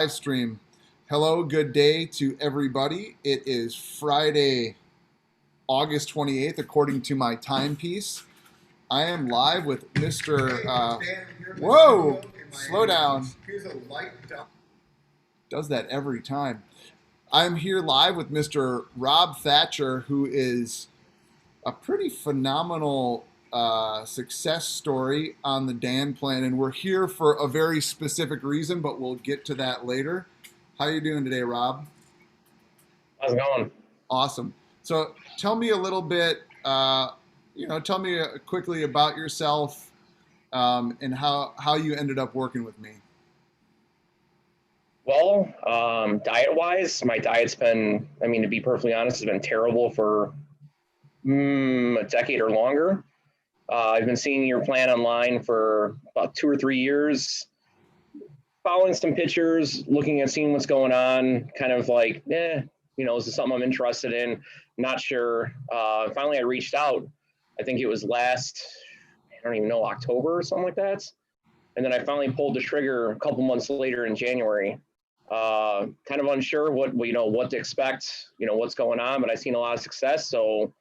Live stream. Hello, good day to everybody. It is Friday, August 28th, according to my timepiece. I am live with Mr. Whoa, slow down. Does that every time. I'm here live with Mr. Rob Thatcher, who is a pretty phenomenal success story on the Dan plan, and we're here for a very specific reason, but we'll get to that later. How are you doing today, Rob? How's it going? Awesome. So tell me a little bit, tell me quickly about yourself and how you ended up working with me. Well, diet-wise, my diet's been, to be perfectly honest, has been terrible for a decade or longer. I've been seeing your plan online for about 2 or 3 years, following some pictures, looking at seeing what's going on, kind of like, is this something I'm interested in? Not sure. Finally, I reached out. I think it was I don't even know, October or something like that. And then I finally pulled the trigger a couple months later in January. Kind of unsure what to expect, what's going on, but I've seen a lot of success. So,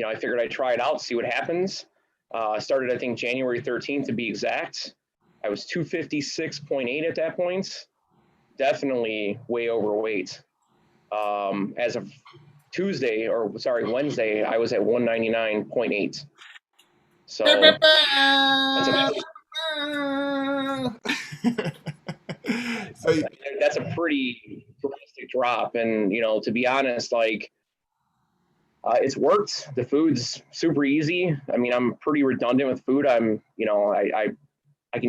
I figured I'd try it out, see what happens. I started, I think, January 13th to be exact. I was 256.8 at that point. Definitely way overweight. As of Wednesday, I was at 199.8. So that's a So that's a pretty drastic drop. And, to be honest, it's worked. The food's super easy. I'm pretty redundant with food. I can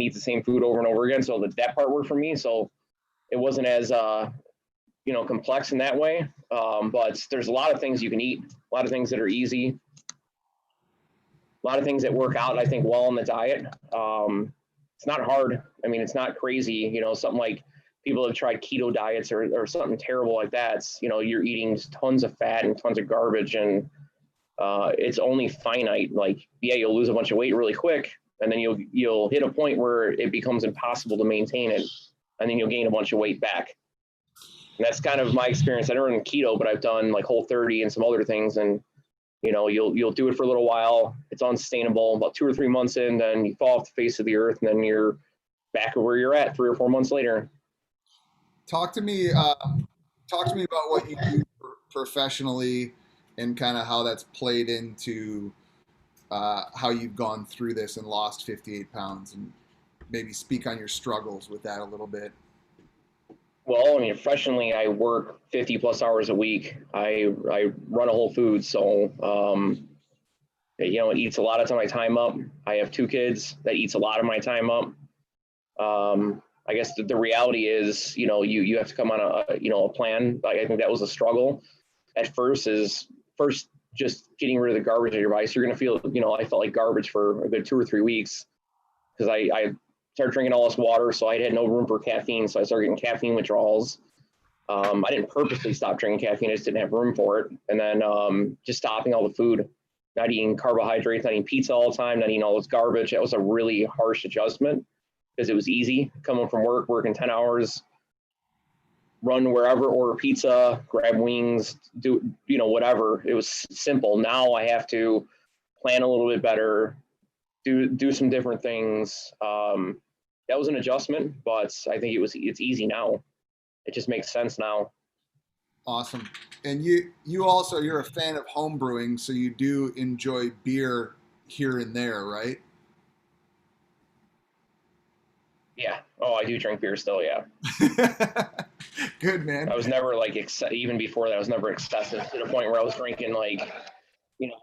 eat the same food over and over again. So that part worked for me. So it wasn't as, complex in that way. But there's a lot of things you can eat, a lot of things that are easy, a lot of things that work out, I think, well in the diet. It's not hard. It's not crazy, something like people have tried keto diets or something terrible like that. You're eating tons of fat and tons of garbage, and it's only finite. Like, yeah, you'll lose a bunch of weight really quick, and then you'll hit a point where it becomes impossible to maintain it, and then you'll gain a bunch of weight back. And that's kind of my experience. I don't run keto, but I've done like Whole30 and some other things, and you'll do it for a little while. It's unsustainable. About 2 or 3 months in, then you fall off the face of the earth, and then you're back where you're at 3 or 4 months later. Talk to me. Talk to me about what you do professionally and kind of how that's played into how you've gone through this and lost 58 pounds, and maybe speak on your struggles with that a little bit. Well, professionally, I work 50 plus hours a week. I run a Whole Foods, so it eats a lot of my time up. I have 2 kids that eats a lot of my time up. I guess the reality is, you have to come on a plan. I think that was a struggle at first. First just getting rid of the garbage in your body. So you're gonna feel, I felt like garbage for a good 2 or 3 weeks because I started drinking all this water, so I had no room for caffeine. So I started getting caffeine withdrawals. I didn't purposely stop drinking caffeine; I just didn't have room for it. And then just stopping all the food, not eating carbohydrates, not eating pizza all the time, not eating all this garbage. That was a really harsh adjustment because it was easy coming from work, working 10 hours, run wherever, order pizza, grab wings, do whatever. It was simple. Now I have to plan a little bit better, do some different things. That was an adjustment, but I think it's easy now. It just makes sense now. Awesome. And you're a fan of home brewing, so you do enjoy beer here and there, right? Yeah. Oh, I do drink beer still. Yeah. Good, man. I was never even before that, I was never excessive to the point where I was drinking you know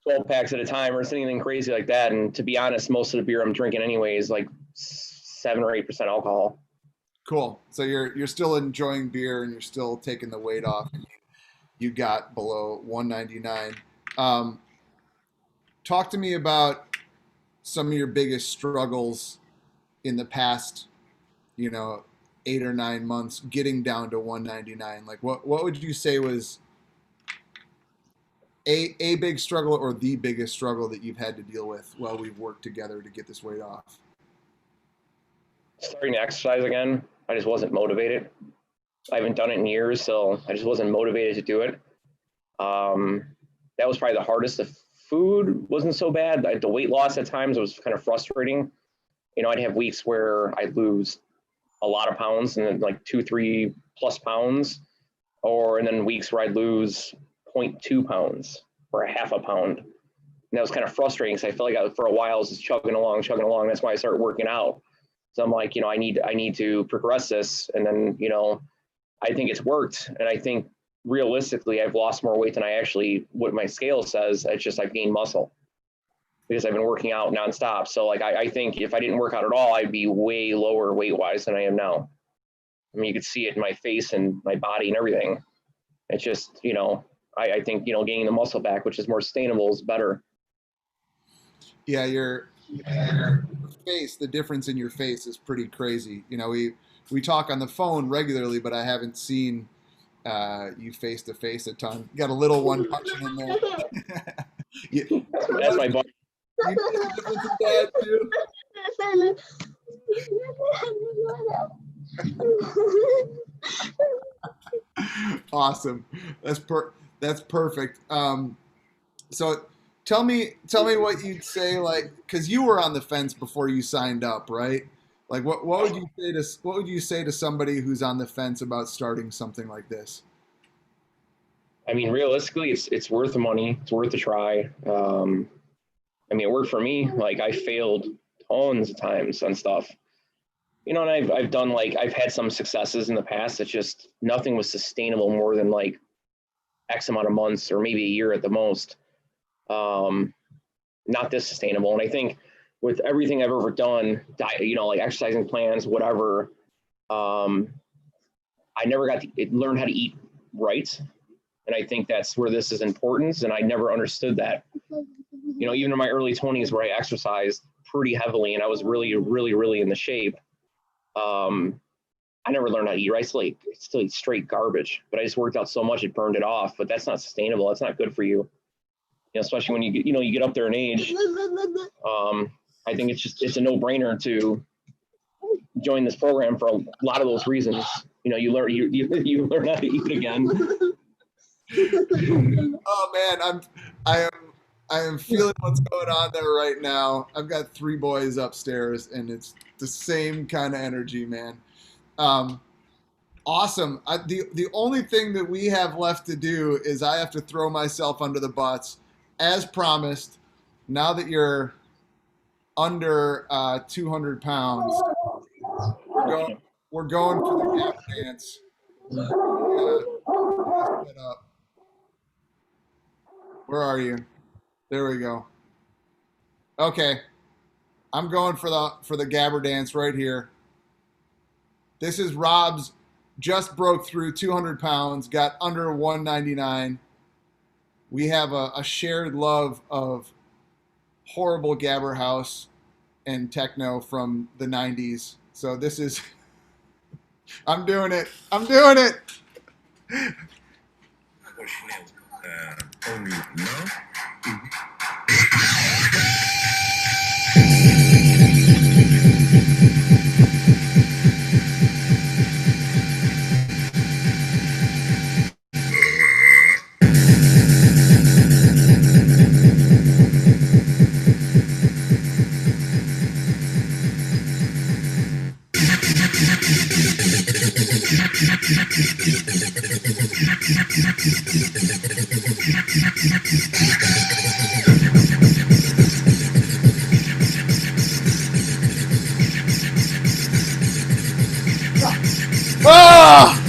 12 packs at a time or anything crazy like that. And to be honest, most of the beer I'm drinking anyway is like 7 or 8% alcohol. Cool. So you're still enjoying beer and you're still taking the weight off. You got below 199. Um, Talk to me about some of your biggest struggles in the past, you know, 8 or 9 months getting down to 199. Like what would you say was a big struggle or the biggest struggle that you've had to deal with while we've worked together to get this weight off? starting to exercise again. I just wasn't motivated. I haven't done it in years, so I just wasn't motivated to do it. Um, that was probably the hardest. The food wasn't so bad. The weight loss at times was kind of frustrating. I'd have weeks where I'd lose a lot of pounds and then like 2, 3+ pounds, and then weeks where I'd lose zero 0.2 pounds or a half a pound. And that was kind of frustrating because I felt like for a while I was just chugging along, chugging along. That's why I started working out. So I'm like, I need to progress this. And then, I think it's worked. And I think realistically, I've lost more weight than what my scale says. It's just I've gained muscle because I've been working out nonstop. So like, I think if I didn't work out at all, I'd be way lower weight wise than I am now. I mean, you could see it in my face and my body and everything. It's just, I think, gaining the muscle back, which is more sustainable, is better. Yeah, your face, the difference in your face is pretty crazy. We talk on the phone regularly, but I haven't seen you face to face a ton. You got a little one punching in there. you, That's my buddy. you see the difference in dad too? Awesome. That's perfect. So tell me what you'd say, like, because you were on the fence before you signed up, right? Like, what would you say to somebody who's on the fence about starting something like this? I mean, realistically, it's worth the money. It's worth a try. I mean, it worked for me. Like I failed tons of times on stuff. And I've done like I've had some successes in the past. It's just nothing was sustainable more than like X amount of months or maybe a year at the most. Not this sustainable. And I think with everything I've ever done, diet, like exercising plans, whatever, I never got to learn how to eat right. And I think that's where this is important. And I never understood that. Even in my early 20s where I exercised pretty heavily and I was really, really, really in the shape, I never learned how to eat right. Still eat straight garbage, but I just worked out so much it burned it off. But that's not sustainable. That's not good for you. Especially when you get up there in age. I think it's a no-brainer to join this program for a lot of those reasons. You learn how to eat again. Oh man, I am feeling what's going on there right now. I've got three boys upstairs, and it's the same kind of energy, man. Um, awesome. The only thing that we have left to do is I have to throw myself under the bus, as promised. Now that you're under 200 pounds, we're going for the gap dance. Set up. Where are you? There we go. Okay, I'm going for the gabber dance right here. This is Rob's. Just broke through 200 pounds, got under 199. We have a shared love of horrible gabber house and techno from the 90s. So this is, I'm doing it. I'm doing it. Only love. Ah!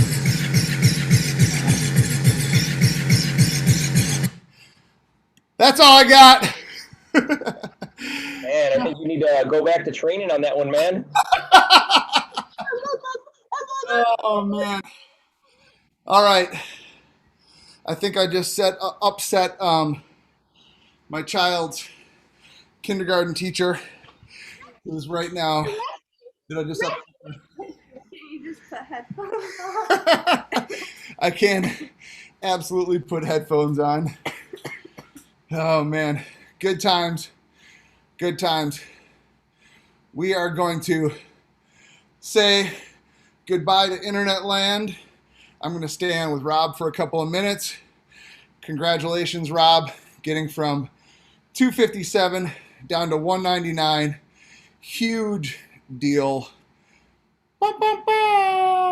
That's all I got. Man, I think you need to go back to training on that one, man. Oh man! All right, I think I just upset my child's kindergarten teacher, who's right now. Did I just upset? You just put headphones on. I can absolutely put headphones on. Oh man, good times, good times. We are going to say goodbye to internet land. I'm going to stay on with Rob for a couple of minutes. Congratulations, Rob, getting from 257 down to 199. Huge deal. Bum, bum, bum.